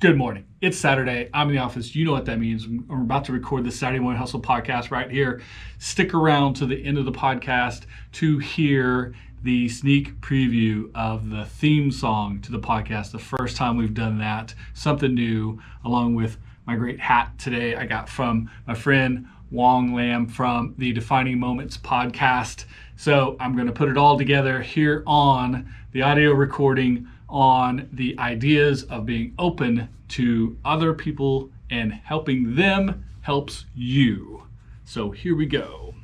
Good morning. It's Saturday. I'm in the office. You know what that means. I'm about to record the Saturday Morning Hustle podcast right here. Stick around to the end of the podcast to hear the sneak preview of the theme song to the podcast. The first time we've done that, something new, along with my great hat today I got from my friend Wong Lam from the Defining Moments podcast. So I'm going to put it all together here on the audio recording on the ideas of being open to other people and helping them helps you. So here we go.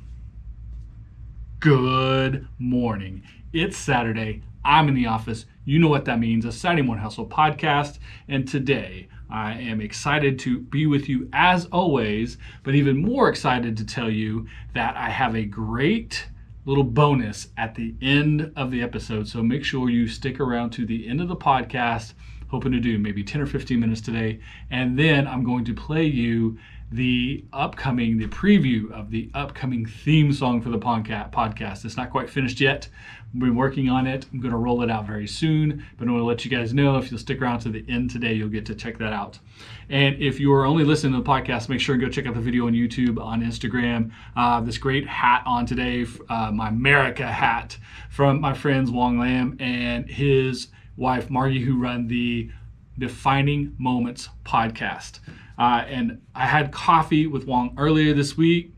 Good morning. It's Saturday. I'm in the office. You know what that means, a Saturday Morning Hustle podcast. And today I am excited to be with you as always, but even more excited to tell you that I have a great little bonus at the end of the episode. So make sure you stick around to the end of the podcast, hoping to do maybe 10 or 15 minutes today. And then I'm going to play you the preview of the upcoming theme song for the podcast. It's not quite finished yet. We've been working on it. I'm going to roll it out very soon, but I want to let you guys know if you'll stick around to the end today, you'll get to check that out. And if you are only listening to the podcast, make sure and go check out the video on YouTube, on Instagram. This great hat on today, my Merica hat from my friends Wong Lam and his wife Margie, who run the Defining Moments podcast. And I had coffee with Wong earlier this week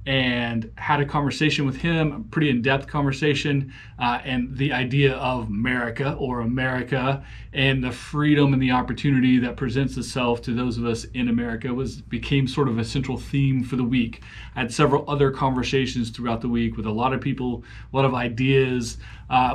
and had a conversation with him, a pretty in-depth conversation, and the idea of Merica or America and the freedom and the opportunity that presents itself to those of us in America became sort of a central theme for the week. I had several other conversations throughout the week with a lot of people, a lot of ideas,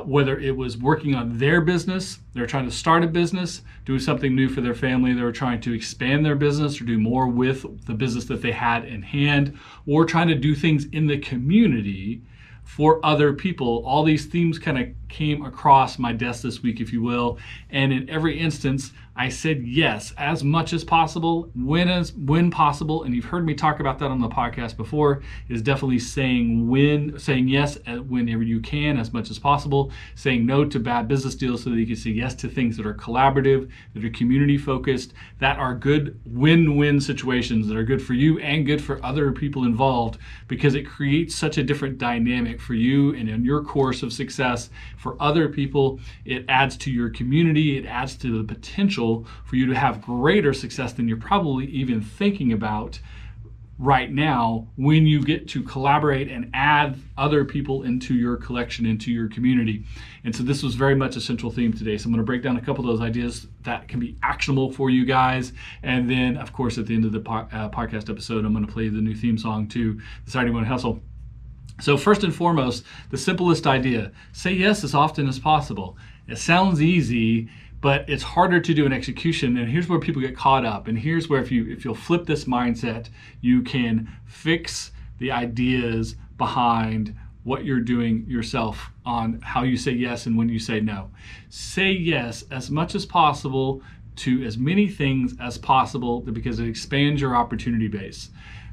whether it was working on their business, they're trying to start a business, do something new for their family, they were trying to expand their business or do more with the business that they had in hand, or trying to do things in the community for other people. All these themes kind of came across my desk this week, if you will. And in every instance, I said yes as much as possible, when possible. And you've heard me talk about that on the podcast before, is definitely saying yes whenever you can, as much as possible, saying no to bad business deals so that you can say yes to things that are collaborative, that are community focused, that are good win-win situations, that are good for you and good for other people involved, because it creates such a different dynamic for you and in your course of success. For other people, it adds to your community, it adds to the potential for you to have greater success than you're probably even thinking about right now when you get to collaborate and add other people into your collection, into your community. And so this was very much a central theme today. So I'm going to break down a couple of those ideas that can be actionable for you guys. And then, of course, at the end of the podcast episode, I'm going to play the new theme song to the Saturday Morning Hustle. So first and foremost, the simplest idea, say yes as often as possible. It sounds easy, but it's harder to do in execution. And here's where people get caught up. And here's where if you'll flip this mindset, you can fix the ideas behind what you're doing yourself on how you say yes and when you say no. Say yes as much as possible to as many things as possible, because it expands your opportunity base.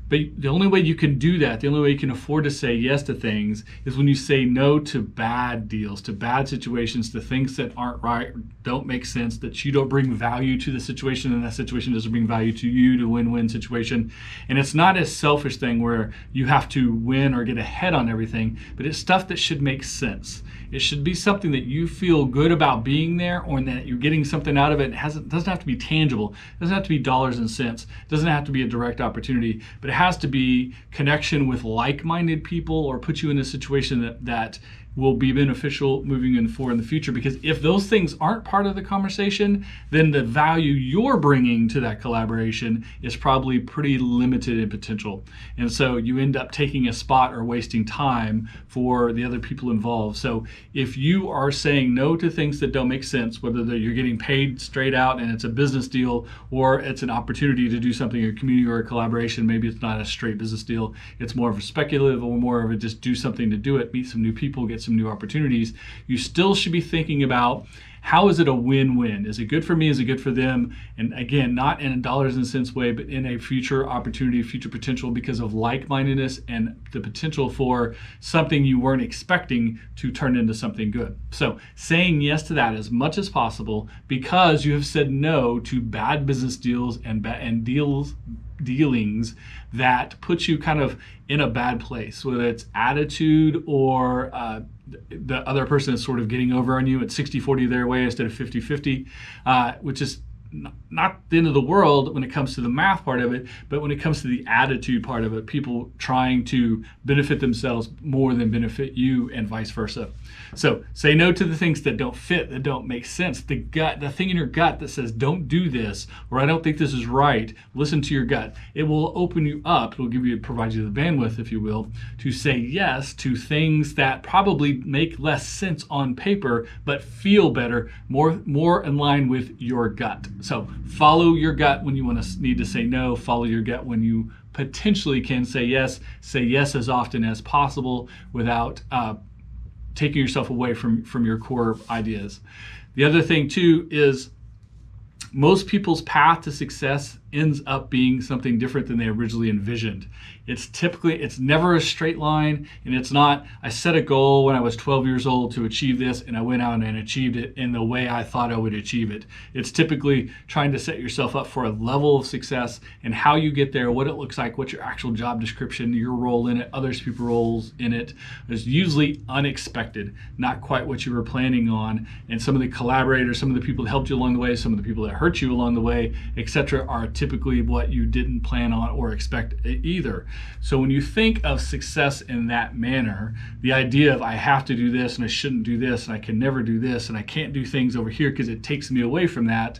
But the only way you can do that, the only way you can afford to say yes to things, is when you say no to bad deals, to bad situations, to things that aren't right, don't make sense, that you don't bring value to the situation, and that situation doesn't bring value to you, to win-win situation. And it's not a selfish thing where you have to win or get ahead on everything, but it's stuff that should make sense. It should be something that you feel good about being there, or that you're getting something out of it. It doesn't have to be tangible. It doesn't have to be dollars and cents. It doesn't have to be a direct opportunity, but it has to be connection with like-minded people, or put you in a situation that will be beneficial moving forward in the future. Because if those things aren't part of the conversation, then the value you're bringing to that collaboration is probably pretty limited in potential. And so you end up taking a spot or wasting time for the other people involved. So if you are saying no to things that don't make sense, whether you're getting paid straight out and it's a business deal, or it's an opportunity to do something in a community or a collaboration, maybe it's not a straight business deal, it's more of a speculative or more of a just do something to do it, meet some new people, get some new opportunities, you still should be thinking about how is it a win-win? Is it good for me? Is it good for them? And again, not in a dollars and cents way, but in a future opportunity, future potential because of like-mindedness and the potential for something you weren't expecting to turn into something good. So saying yes to that as much as possible because you have said no to bad business deals and dealings that put you kind of in a bad place, whether it's attitude or the other person is sort of getting over on you at 60-40 their way instead of 50-50, which is not the end of the world when it comes to the math part of it, but when it comes to the attitude part of it, people trying to benefit themselves more than benefit you and vice versa. So say no to the things that don't fit, that don't make sense. The thing in your gut that says, don't do this, or I don't think this is right, listen to your gut. It will open you up. It will provide you the bandwidth, if you will, to say yes to things that probably make less sense on paper, but feel better, more in line with your gut. So follow your gut when you need to say no. Follow your gut when you potentially can say yes. Say yes as often as possible without taking yourself away from your core ideas. The other thing too is most people's path to success ends up being something different than they originally envisioned. It's never a straight line, and it's not, I set a goal when I was 12 years old to achieve this, and I went out and achieved it in the way I thought I would achieve it. It's typically trying to set yourself up for a level of success and how you get there, what it looks like, what's your actual job description, your role in it, others people's roles in it. It's usually unexpected, not quite what you were planning on, and some of the collaborators, some of the people that helped you along the way, some of the people that hurt you along the way, etc., are typically what you didn't plan on or expect either. So when you think of success in that manner, the idea of I have to do this and I shouldn't do this and I can never do this and I can't do things over here because it takes me away from that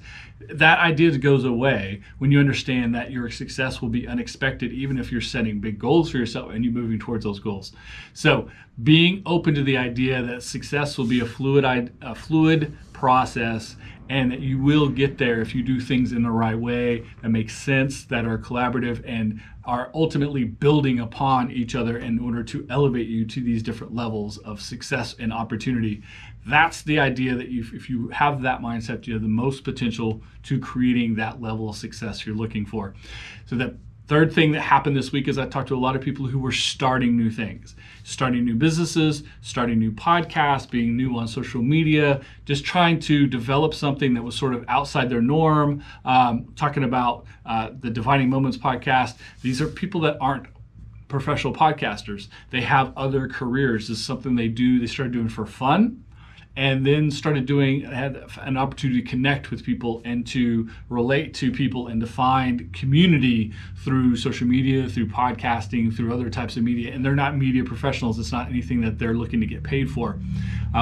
idea goes away when you understand that your success will be unexpected, even if you're setting big goals for yourself and you're moving towards those goals. So being open to the idea that success will be a fluid process, and that you will get there if you do things in the right way that make sense, that are collaborative, and are ultimately building upon each other in order to elevate you to these different levels of success and opportunity. That's the idea that if you have that mindset, you have the most potential to creating that level of success you're looking for. So the third thing that happened this week is I talked to a lot of people who were starting new things, starting new businesses, starting new podcasts, being new on social media, just trying to develop something that was sort of outside their norm. Talking about the Defining Moments podcast. These are people that aren't professional podcasters. They have other careers. This is something they do. They started doing for fun, and then had an opportunity to connect with people and to relate to people and to find community through social media, through podcasting, through other types of media. And they're not media professionals. It's not anything that they're looking to get paid for,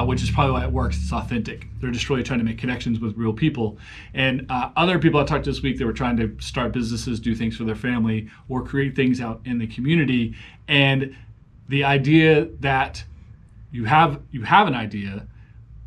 which is probably why it works. It's authentic. They're just really trying to make connections with real people. And other people I talked to this week, they were trying to start businesses, do things for their family, or create things out in the community. And the idea that you have an idea,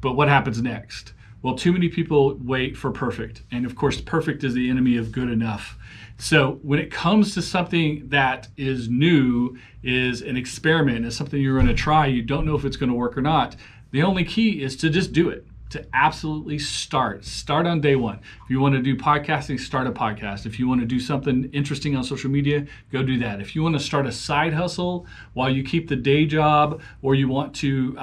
but what happens next? Well, too many people wait for perfect. And of course, perfect is the enemy of good enough. So when it comes to something that is new, is an experiment, is something you're going to try, you don't know if it's going to work or not, the only key is to just do it. To absolutely start on day one. If you want to do podcasting, start a podcast. If you want to do something interesting on social media, go do that. If you want to start a side hustle while you keep the day job, or you want to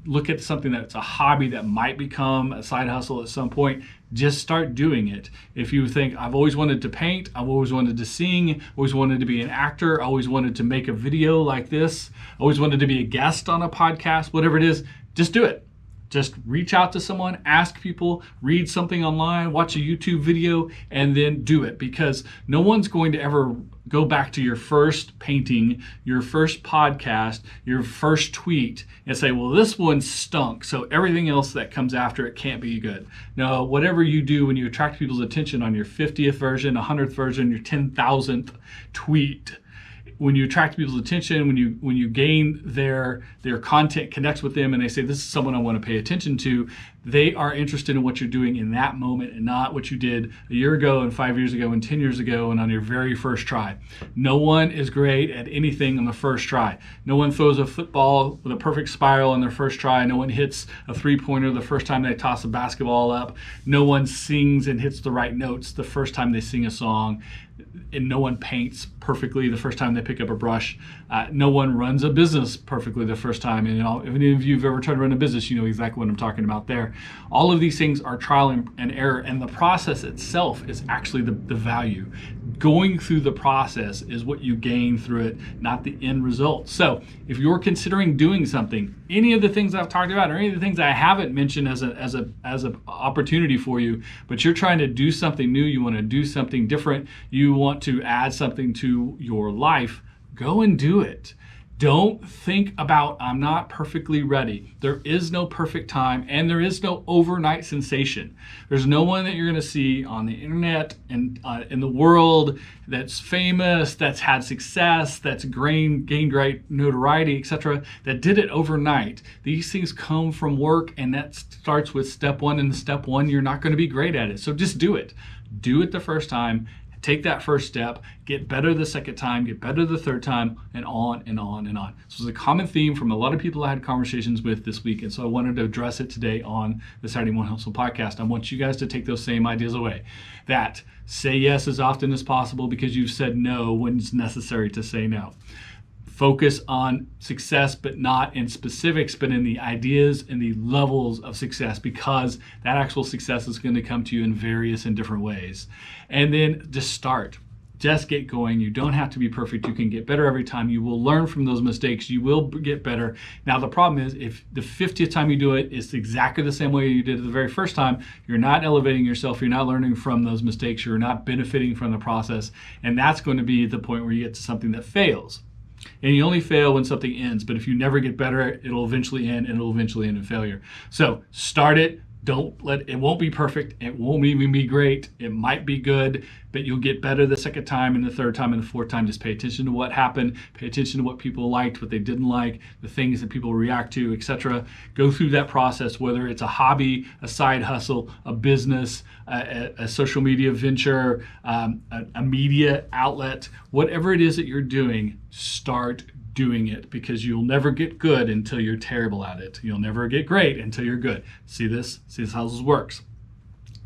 look at something that's a hobby that might become a side hustle at some point, just start doing it. If you think, I've always wanted to paint, I've always wanted to sing, always wanted to be an actor, always wanted to make a video like this, always wanted to be a guest on a podcast, whatever it is, just do it. Just reach out to someone, ask people, read something online, watch a YouTube video, and then do it, because no one's going to ever go back to your first painting, your first podcast, your first tweet and say, well, this one stunk, so everything else that comes after it can't be good. No, whatever you do when you attract people's attention on your 50th version, 100th version, your 10,000th tweet, when you attract people's attention, when you gain their content connects with them, and they say, this is someone I want to pay attention to, They are interested in what you're doing in that moment and not what you did a year ago and 5 years ago and 10 years ago and on your very first try. No one is great at anything on the first try. No one throws a football with a perfect spiral on their first try. No one hits a three-pointer the first time they toss a basketball up. No one sings and hits the right notes the first time they sing a song. And no one paints perfectly the first time they pick up a brush. No one runs a business perfectly the first time. And if any of you have ever tried to run a business, you know exactly what I'm talking about there. All of these things are trial and error, and the process itself is actually the value. Going through the process is what you gain through it, not the end result. So if you're considering doing something, any of the things I've talked about or any of the things I haven't mentioned as an opportunity for you, but you're trying to do something new, you want to do something different, you want to add something to your life, go and do it. Don't think about, I'm not perfectly ready. There is no perfect time, and there is no overnight sensation. There's no one that you're going to see on the internet and in the world that's famous, that's had success, that's gained great notoriety, etc., that did it overnight. These things come from work, and that starts with step one. And step one, you're not going to be great at it. So just do it. Do it the first time. Take that first step, get better the second time, get better the third time, and on and on and on. This was a common theme from a lot of people I had conversations with this week, and so I wanted to address it today on the Saturday Morning Hustle podcast. I want you guys to take those same ideas away. That say yes as often as possible because you've said no when it's necessary to say no. Focus on success, but not in specifics, but in the ideas and the levels of success, because that actual success is going to come to you in various and different ways. And then just start. Just get going. You don't have to be perfect. You can get better every time. You will learn from those mistakes. You will get better. Now, the problem is if the 50th time you do it, it's exactly the same way you did it the very first time, you're not elevating yourself. You're not learning from those mistakes. You're not benefiting from the process. And that's going to be the point where you get to something that fails. And you only fail when something ends. But if you never get better, it'll eventually end, and it'll eventually end in failure. So start it. It won't be perfect. It won't even be great. It might be good, but you'll get better the second time and the third time and the fourth time. Just pay attention to what happened. Pay attention to what people liked, what they didn't like, the things that people react to, etc. Go through that process, whether it's a hobby, a side hustle, a business, a social media venture, a media outlet, whatever it is that you're doing, start doing it, because you'll never get good until you're terrible at it. You'll never get great until you're good. See this? See how this works.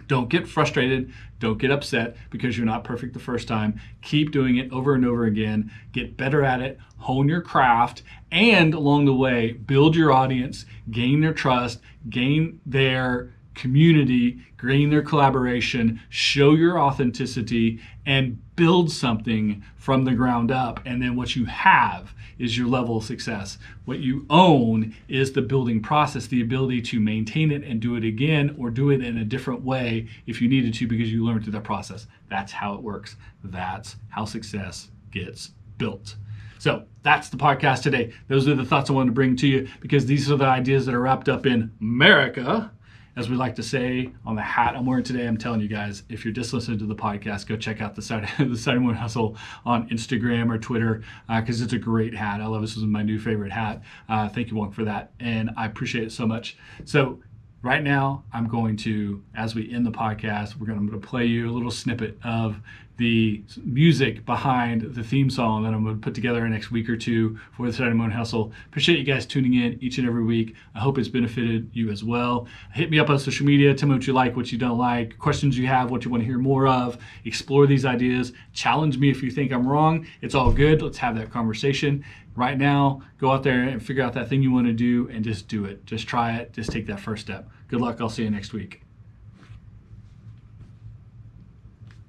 Don't get frustrated. Don't get upset because you're not perfect the first time. Keep doing it over and over again. Get better at it. Hone your craft. And along the way, build your audience, gain their trust, gain their community, gain their collaboration, show your authenticity, and build something from the ground up. And then what you have is your level of success. What you own is the building process, the ability to maintain it and do it again, or do it in a different way if you needed to, because you learned through that process. That's how it works. That's how success gets built. So that's the podcast today. Those are the thoughts I wanted to bring to you, because these are the ideas that are wrapped up in Merica, as we like to say on the hat I'm wearing today. I'm telling you guys, if you're just listening to the podcast, go check out the Saturday Morning Hustle on Instagram or Twitter, because it's a great hat. I love it. This is my new favorite hat. Thank you, Wong, for that. And I appreciate it so much. So right now, I'm going to, as we end the podcast, I'm going to play you a little snippet of the music behind the theme song that I'm going to put together in the next week or two for the Saturday Morning Hustle. Appreciate you guys tuning in each and every week. I hope it's benefited you as well. Hit me up on social media. Tell me what you like, what you don't like, questions you have, what you want to hear more of. Explore these ideas. Challenge me if you think I'm wrong. It's all good. Let's have that conversation. Right now, go out there and figure out that thing you want to do and just do it. Just try it. Just take that first step. Good luck. I'll see you next week.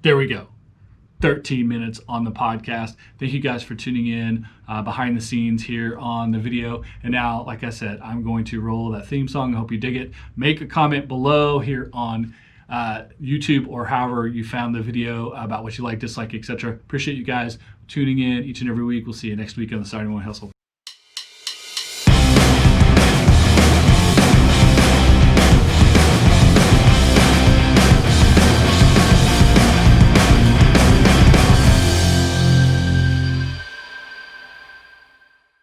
There we go. 13 minutes on the podcast. Thank you guys for tuning in behind the scenes here on the video. And now, like I said, I'm going to roll that theme song. I hope you dig it. Make a comment below here on YouTube or however you found the video about what you like, dislike, etc. Appreciate you guys tuning in each and every week. We'll see you next week on the Saturday Morning Hustle.